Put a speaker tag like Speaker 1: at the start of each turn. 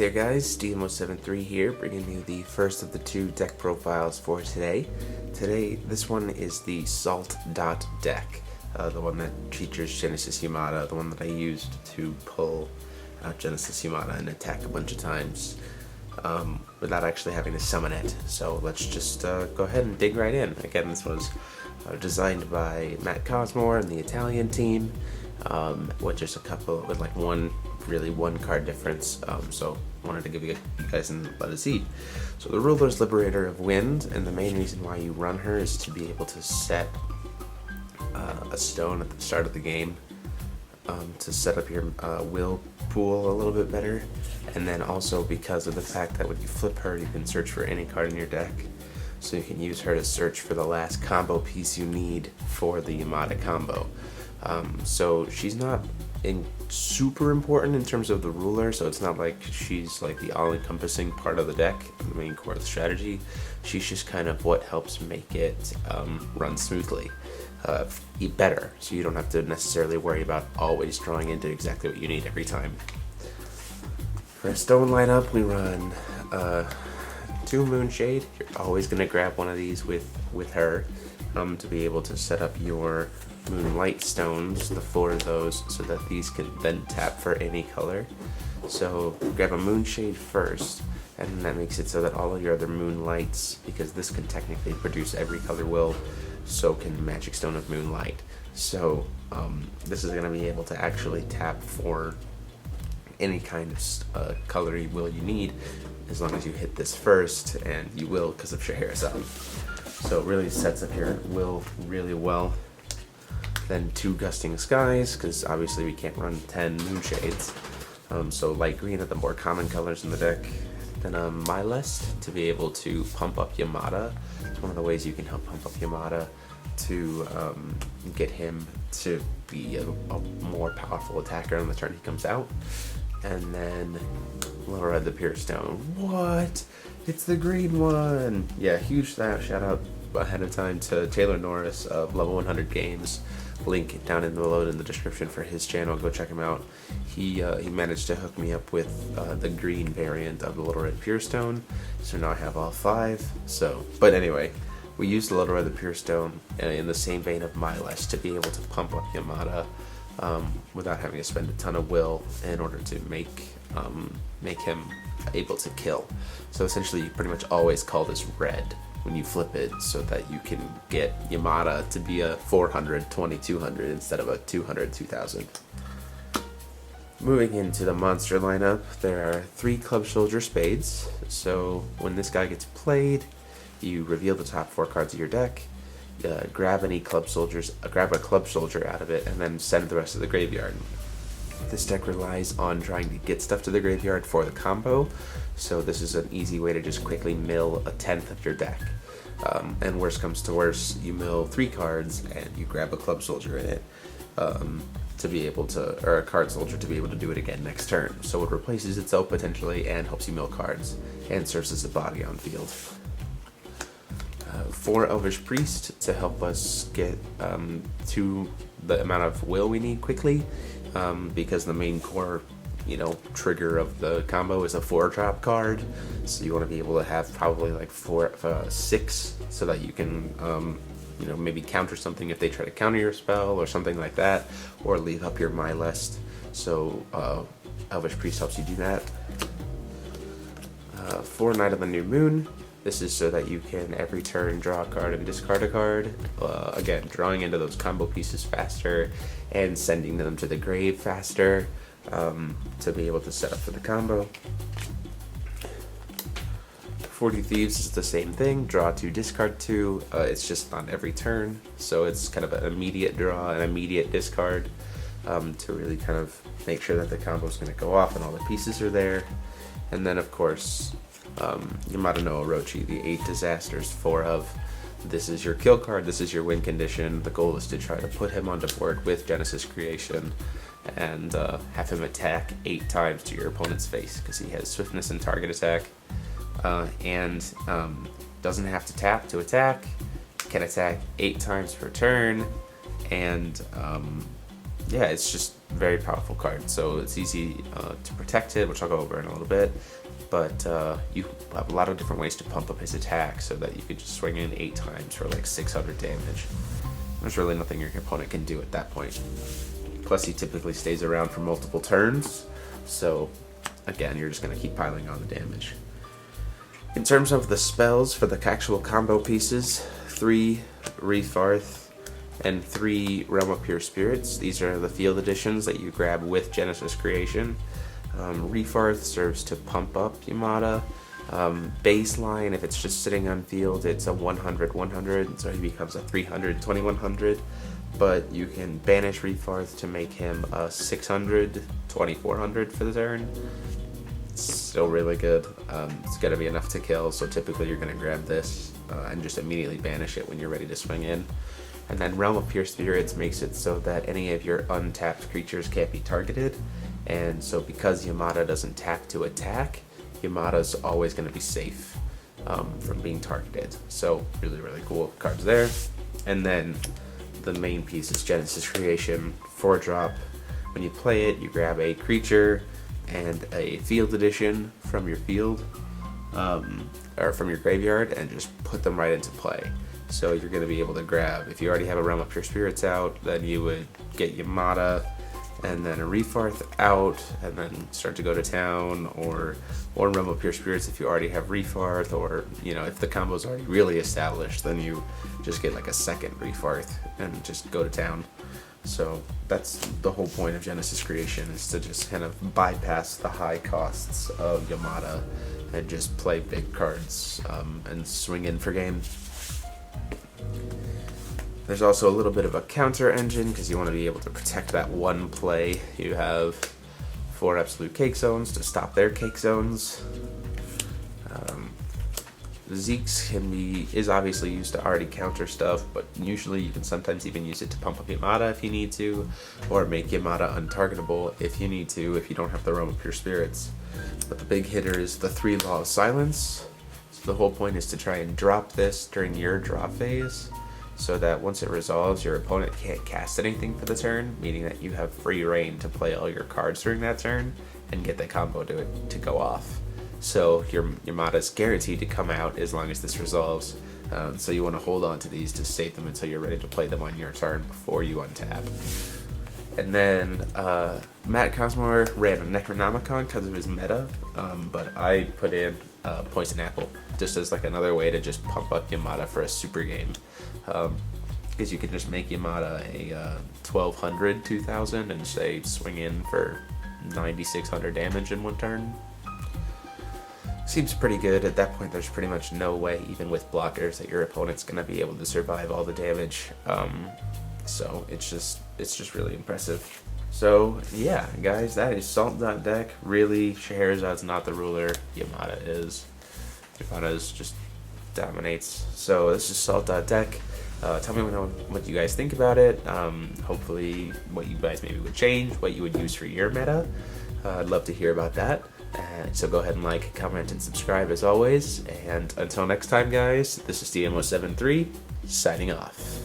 Speaker 1: there guys, DMO73 here, bringing you the first of the two deck profiles for today. This one is the Salt.deck, the one that features Genesis Yamata, the one that I used to pull out Genesis Yamata and attack a bunch of times without actually having to summon it. So let's just go ahead and dig right in. Again, this was designed by Matt Cosmore and the Italian team, with just like one card difference, so wanted to give you guys a seed. So the ruler is Liberator of Wind, and the main reason why you run her is to be able to set a stone at the start of the game, to set up your will pool a little bit better, and then also because of the fact that when you flip her you can search for any card in your deck, so you can use her to search for the last combo piece you need for the Yamata combo. So she's not super important in terms of the ruler, so it's not like she's like the all-encompassing part of the deck, the main core of the strategy. She's just kind of what helps make it run smoothly, better, so you don't have to necessarily worry about always drawing into exactly what you need every time. For a stone lineup, we run 2 Moonshade. You're always going to grab one of these with her to be able to set up your Moonlight stones, the 4 of those, so that these can then tap for any color. So grab a Moonshade first, and that makes it so that all of your other Moonlights, because this can technically produce every color will, so can Magic Stone of Moonlight. So this is going to be able to actually tap for any kind of color will you need, as long as you hit this first, and you will because of Scheherazade. So it really sets up your will really well. Then 2 Gusting Skies, because obviously we can't run 10 Moonshades. So light green are the more common colors in the deck. Then Milest, to be able to pump up Yamata. It's one of the ways you can help pump up Yamata to get him to be a more powerful attacker on the turn he comes out. And then Little Red the Pure Stone. What? It's the green one! Yeah, huge shout out ahead of time to Taylor Norris of Level 100 Games. Link down in the description for his channel. Go check him out. He managed to hook me up with the green variant of the Little Red Pure Stone, so now I have all 5. But anyway, we used the Little Red the Pure Stone in the same vein of Milest to be able to pump up Yamata without having to spend a ton of will in order to make him able to kill. So essentially, you pretty much always call this red when you flip it, so that you can get Yamata to be a 400, 2200 instead of a 200, 2000. Moving into the monster lineup, there are 3 Club Soldier Spades. So when this guy gets played, you reveal the top 4 cards of your deck, grab a Club Soldier out of it, and then send the rest to the graveyard. This deck relies on trying to get stuff to the graveyard for the combo, so this is an easy way to just quickly mill a 10th of your deck. And worst comes to worst, you mill 3 cards and you grab a Club Soldier in it to be able to, or a Card Soldier to be able to do it again next turn. So it replaces itself potentially and helps you mill cards and serves as a body on field. 4 Elvish Priest to help us get to the amount of will we need quickly, because the main core trigger of the combo is a 4-drop card, so you want to be able to have probably like 6, so that you can maybe counter something if they try to counter your spell or something like that, or leave up your Milest. So Elvish Priest helps you do that. 4 Night of the New Moon. This is so that you can every turn draw a card and discard a card. Again, drawing into those combo pieces faster and sending them to the grave faster, to be able to set up for the combo. 40 Thieves is the same thing. Draw 2, discard 2. It's just on every turn, so it's kind of an immediate draw and immediate discard, to really kind of make sure that the combo is going to go off and all the pieces are there. And then of course, Yamata-No-Orochi, the 8 disasters, 4 of. This is your kill card, this is your win condition. The goal is to try to put him onto board with Genesis Creation and have him attack 8 times to your opponent's face, because he has swiftness and target attack, and doesn't have to tap to attack, can attack 8 times per turn, and yeah, it's just a very powerful card. So it's easy to protect it, which I'll go over in a little bit. But you have a lot of different ways to pump up his attack so that you could just swing in 8 times for like 600 damage. There's really nothing your opponent can do at that point. Plus, he typically stays around for multiple turns, so again, you're just going to keep piling on the damage. In terms of the spells for the actual combo pieces, 3 Refarth and 3 Realm of Pure Spirits. These are the field editions that you grab with Genesis Creation. Refarth serves to pump up Yamata. Baseline, if it's just sitting on field, it's a 100-100, so he becomes a 300-2100. But you can banish Refarth to make him a 600-2400 for the turn. It's still really good. It's going to be enough to kill, so typically you're going to grab this and just immediately banish it when you're ready to swing in. And then Realm of Pure Spirits makes it so that any of your untapped creatures can't be targeted. And so because Yamata doesn't tap to attack, Yamata's always going to be safe from being targeted. So really, really cool cards there. And then the main piece is Genesis Creation, 4-drop. When you play it, you grab a creature and a field edition from your field, or from your graveyard, and just put them right into play. So you're going to be able to grab, if you already have a Realm of Pure Spirits out, then you would get Yamata and then a Refarth out, and then start to go to town, or Realm of Pure Spirits if you already have Refarth, or if the combo's already really established, then you just get like a second Refarth and just go to town. So that's the whole point of Genesis Creation, is to just kind of bypass the high costs of Yamata and just play big cards and swing in for game. There's also a little bit of a counter engine because you want to be able to protect that one play. You have 4 absolute cake zones to stop their cake zones. Xeex is obviously used to already counter stuff, but usually you can sometimes even use it to pump up Yamata if you need to, or make Yamata untargetable if you need to, if you don't have the Realm of Pure Spirits. But the big hitter is the 3 Law of Silence. So the whole point is to try and drop this during your draw phase, so that once it resolves, your opponent can't cast anything for the turn, meaning that you have free reign to play all your cards during that turn and get the combo to go off. So your Yamata's guaranteed to come out as long as this resolves. So you want to hold on to these to save them until you're ready to play them on your turn before you untap. And then Matt Cosmore ran a Necronomicon because of his meta, but I put in Poison Apple just as like another way to just pump up Yamata for a super game. Because you can just make Yamata a 1200, 2000 and say swing in for 9600 damage in one turn. Seems pretty good. At that point, there's pretty much no way, even with blockers, that your opponent's going to be able to survive all the damage. So it's just really impressive. So yeah, guys, that is Salt.deck. Really, Scheherazade's not the ruler. Yamata is. Yamata just dominates. So this is Salt.deck. Tell me what you guys think about it. Hopefully, what you guys maybe would change, what you would use for your meta. I'd love to hear about that. So go ahead and like, comment, and subscribe as always. And until next time, guys, this is DMO73 signing off.